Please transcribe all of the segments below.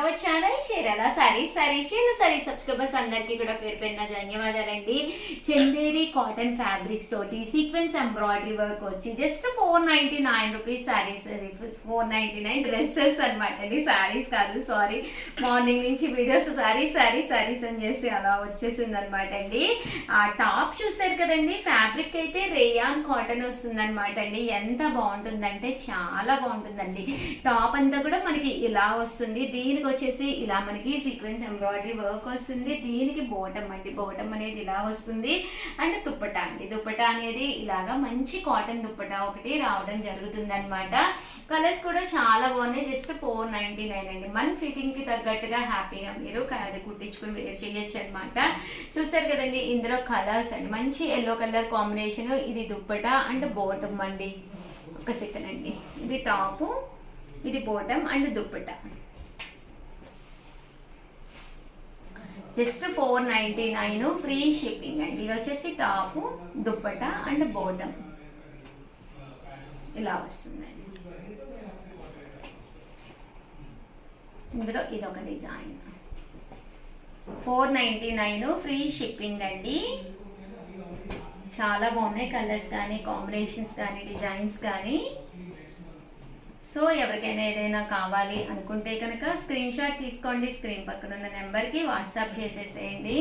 Our channel Chirala saris subscribers అందరికీ కూడా పేరు పేరున ధన్యవాదాలండి. చందేరి కాటన్ ఫ్యాబ్రిక్స్ తోటి సీక్వెన్స్ ఎంబ్రాయిడరీ వర్క్ వచ్చి జస్ట్ 499 రూపీస్ సారీస్. 499 డ్రెస్సెస్ అనమాట అండి, సారీస్ కాదు. సారీ, మార్నింగ్ నుంచి వీడియోస్ సారీస్ అని చేసి అలా వచ్చేసింది అనమాట అండి. ఆ టాప్ చూసారు కదండి, ఫ్యాబ్రిక్ అయితే రేయాన్ కాటన్ వస్తుంది అనమాట అండి. ఎంత బాగుంటుందంటే చాలా బాగుంటుందండి. టాప్ అంతా కూడా మనకి ఇలా వస్తుంది. దీనికి వచ్చేసి ఇలా మనకి సీక్వెన్స్ ఎంబ్రాయిడరీ వర్క్ వస్తుంది. దీనికి బాటమ్ అండి, బాటమ్ అనేది ఇలా వస్తుంది. అండ్ దుప్పటా అండి, దుప్పటా అనేది ఇలాగా మంచి కాటన్ దుప్పటా ఒకటి రావడం జరుగుతుంది అనమాట. కలర్స్ కూడా చాలా బాగున్నాయి. జస్ట్ 499 అండి. మన ఫిట్టింగ్ కి తగ్గట్టుగా హ్యాపీగా మీరు అది కుట్టించుకుని వేర్ చేయొచ్చు అనమాట. చూసారు కదండి, ఇందులో కలర్స్ అండి, మంచి ఎల్లో కలర్ కాంబినేషన్. ఇది దుప్పటా అండ్ బాటమ్ అండి. ఒక సెకండ్ అండి, ఇది టాపు, ఇది bottom and dupatta. Just 499 free shipping అండి. ఇది వచ్చేసి టాపు, దుప్పటా అండ్ బాటమ్ ఇలా వస్తుందండి. ఇందులో ఇదొక డిజైన్. 499 ఫ్రీ షిప్పింగ్ అండి. చాలా బాగున్నాయి కలర్స్ కానీ, కాంబినేషన్స్ కానీ, డిజైన్స్ కానీ. సో ఎవరికైనా ఏదైనా కావాలి అనుకుంటే కనుక స్క్రీన్ షాట్ తీసుకోండి, స్క్రీన్ పక్కన ఉన్న నెంబర్కి వాట్సాప్ చేసేసేయండి.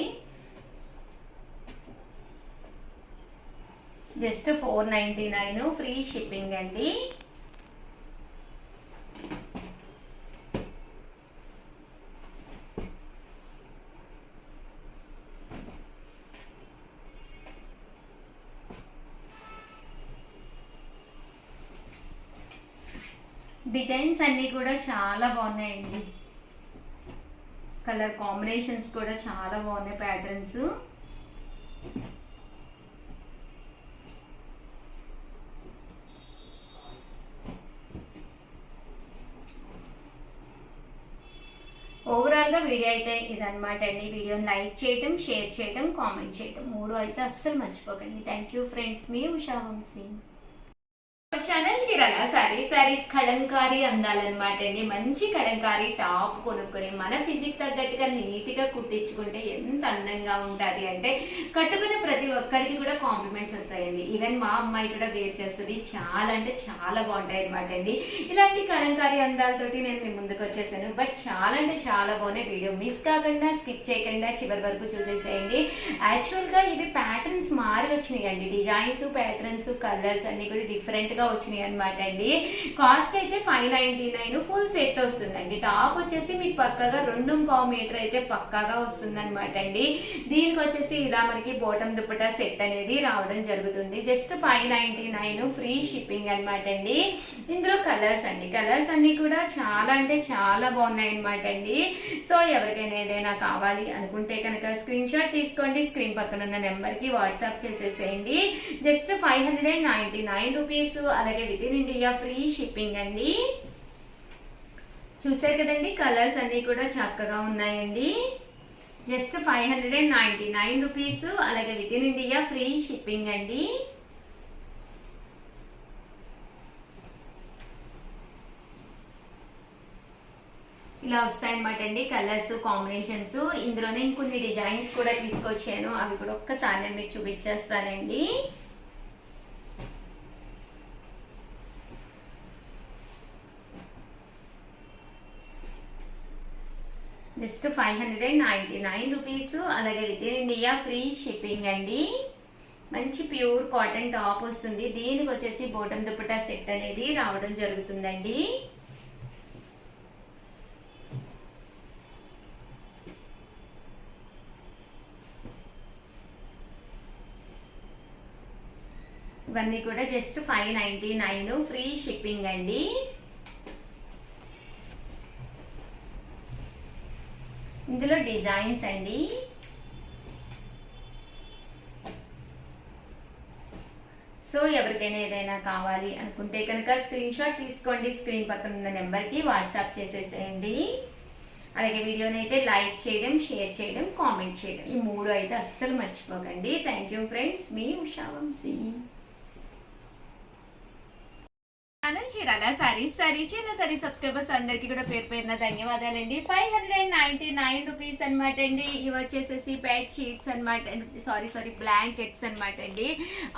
జస్ట్ 499 ఫ్రీ షిప్పింగ్ అండి. డిజైన్స్ అన్నీ కూడా చాలా బాగున్నాయండి. కలర్ కాంబినేషన్స్ కూడా చాలా బాగున్నాయి, ప్యాటర్న్స్. ఓవరాల్గా వీడియో అయితే ఇదనమాట అండి. వీడియోని లైక్ చేయటం, షేర్ చేయటం, కామెంట్ చేయటం 3 అయితే అస్సలు మర్చిపోకండి. థ్యాంక్ యూ ఫ్రెండ్స్, మీ ఉషా వంశీ. ఛానల్ చీరాల సారీస్ కడంకారీ అందాలన్నమాట అండి. మంచి కడంకారీ టాప్ కొనుక్కొని మన ఫిజిక్ తగ్గట్టుగా నీట్గా కుట్టించుకుంటే ఎంత అందంగా ఉంటుంది అంటే కట్టుకున్న ప్రతి ఒక్కరికి కూడా కాంప్లిమెంట్స్ వస్తాయండి. ఈవెన్ మా అమ్మాయి కూడా వేర్ చేస్తుంది. చాలా అంటే చాలా బాగుంటాయి అనమాట అండి. ఇలాంటి కడంకారీ అందాలతోటి నేను మీ ముందుకు వచ్చేసాను. బట్ చాలా అంటే చాలా బాగున్నాయి. వీడియో మిస్ కాకుండా, స్కిప్ చేయకుండా చివరి వరకు చూసేసేయండి. యాక్చువల్గా ఇవి ప్యాటర్న్స్ మారి వచ్చినాయి అండి. డిజైన్స్, ప్యాటర్న్స్, కలర్స్ అన్ని కూడా డిఫరెంట్గా వచ్చినాయి అనమాట అండి. కాస్ట్ అయితే 599 ఫుల్ సెట్ వస్తుందండి. టాప్ వచ్చేసి మీకు పక్కాగా 2.5 మీటర్ అయితే పక్కాగా వస్తుంది అనమాట అండి. దీనికి వచ్చేసి ఇలా మనకి బాటమ్ దుప్పటా సెట్ అనేది రావడం జరుగుతుంది. జస్ట్ 599 ఫ్రీ షిప్పింగ్ అనమాట అండి. ఇందులో కలర్స్ అండి, కలర్స్ అన్ని కూడా చాలా అంటే చాలా బాగున్నాయి అనమాట అండి. సో ఎవరికైనా ఏదైనా కావాలి అనుకుంటే కనుక స్క్రీన్ షాట్ తీసుకోండి, స్క్రీన్ పక్కన ఉన్న నెంబర్కి వాట్సాప్ చేసేసేయండి. Just 599 rupees. అలాగే within India free shipping అండి. చూసారు కదండి, కలర్స్ అన్ని కూడా చక్కగా ఉన్నాయండి. Just 599 rupees. అలాగే within India free shipping అండి. ఇలా వస్తాయన్నమాట అండి కలర్స్, కాంబినేషన్స్. ఇందులోనే ఇంకొన్ని డిజైన్స్ కూడా తీసుకొచ్చాను, అవి కూడా ఒక్కసారి నేను మీకు చూపించేస్తానండి. Just 599 rupees. అలాగే within India free shipping అండి. మంచి ప్యూర్ కాటన్ టాప్ వస్తుంది. దీనికి వచ్చేసి బాటమ్ దుప్పటా సెట్ అనేది రావడం జరుగుతుందండి. ఇవన్నీ కూడా జస్ట్ 599 ఫ్రీ షిప్పింగ్ అండి. ఇందులో డిజైన్స్ అండి. సో ఎవరికైనా ఏదైనా కావాలి అనుకుంటే కనుక స్క్రీన్ షాట్ తీసుకోండి, స్క్రీన్ పక్కన ఉన్న నెంబర్కి వాట్సాప్ చేసేసేయండి. అలాగే వీడియోని అయితే లైక్ చేయడం, షేర్ చేయడం, కామెంట్ చేయడం, ఈ 3 అయితే అస్సలు మర్చిపోకండి. థ్యాంక్ యూ ఫ్రెండ్స్, మీ ఉషా వంశీ. ఛానల్ చీరాల సారీ సబ్స్క్రైబర్స్ అందరికి కూడా పేరు పేరున ధన్యవాదాలండి. 599 రూపీస్ అనమాట అండి. ఇవి వచ్చేసేసి బెడ్ షీట్స్ అనమాట, సారీ బ్లాంకెట్స్ అనమాట అండి.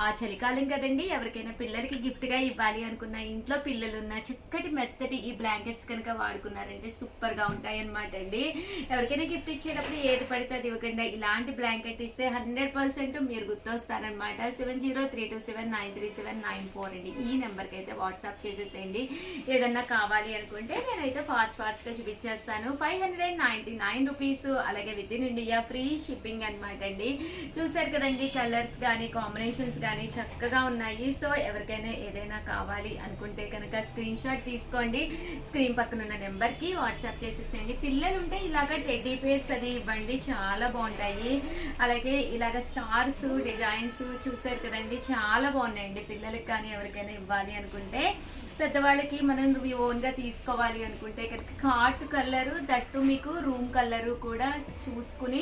ఆ చలికాలం కదండి, ఎవరికైనా పిల్లలకి గిఫ్ట్ గా ఇవ్వాలి అనుకున్న, ఇంట్లో పిల్లలున్న చక్కటి మెత్తటి ఈ బ్లాంకెట్స్ కనుక వాడుకున్నారంటే సూపర్ గా ఉంటాయి అనమాట అండి. ఎవరికైనా గిఫ్ట్ ఇచ్చేటప్పుడు ఏది పడితే అది ఇవ్వకుండా ఇలాంటి బ్లాంకెట్ ఇస్తే 100% మీరు గుర్తొస్తారనమాట. 7032793794 అండి. ఈ నెంబర్కి అయితే వాట్సాప్ చేసేసేయండి. ఏదన్నా కావాలి అనుకుంటే నేనైతే ఫాస్ట్ గా చూపించేస్తాను. 599 రూపీస్, అలాగే within India free shipping అనమాట అండి. చూసారు కదండి, కలర్స్ కానీ కాంబినేషన్స్ కానీ చక్కగా ఉన్నాయి. సో ఎవరికైనా ఏదైనా కావాలి అనుకుంటే కనుక స్క్రీన్ షాట్ తీసుకోండి, స్క్రీన్ పక్కన ఉన్న నెంబర్కి వాట్సాప్ చేసేసేయండి. పిల్లలు ఉంటే ఇలాగ టెడ్డీ పేర్స్ అది ఇవ్వండి, చాలా బాగుంటాయి. అలాగే ఇలాగ స్టార్స్ డిజైన్స్ చూసారు కదండి, చాలా బాగున్నాయండి. పిల్లలకి కానీ ఎవరికైనా ఇవ్వాలి అనుకుంటే, పెద్దవాళ్ళకి మనం ఓన్గా తీసుకోవాలి అనుకుంటే కనుక కాట్ కలరు, దట్టు మీకు రూమ్ కలరు కూడా చూసుకుని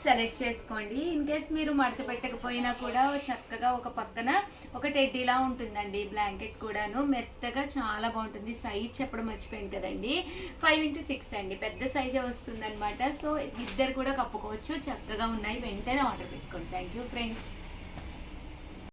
సెలెక్ట్ చేసుకోండి. ఇన్ కేస్ మీరు మడత పెట్టకపోయినా కూడా చక్కగా ఒక పక్కన ఒక టెడ్డీలా ఉంటుందండి బ్లాంకెట్ కూడాను, మెత్తగా చాలా బాగుంటుంది. సైజ్ చెప్పడం మర్చిపోయింది కదండి, 5x6 అండి, పెద్ద సైజే వస్తుంది అనమాట. సో ఇద్దరు కూడా కప్పుకోవచ్చు, చక్కగా ఉన్నాయి. వెంటనే ఆర్డర్ పెట్టుకోండి. Thank you friends.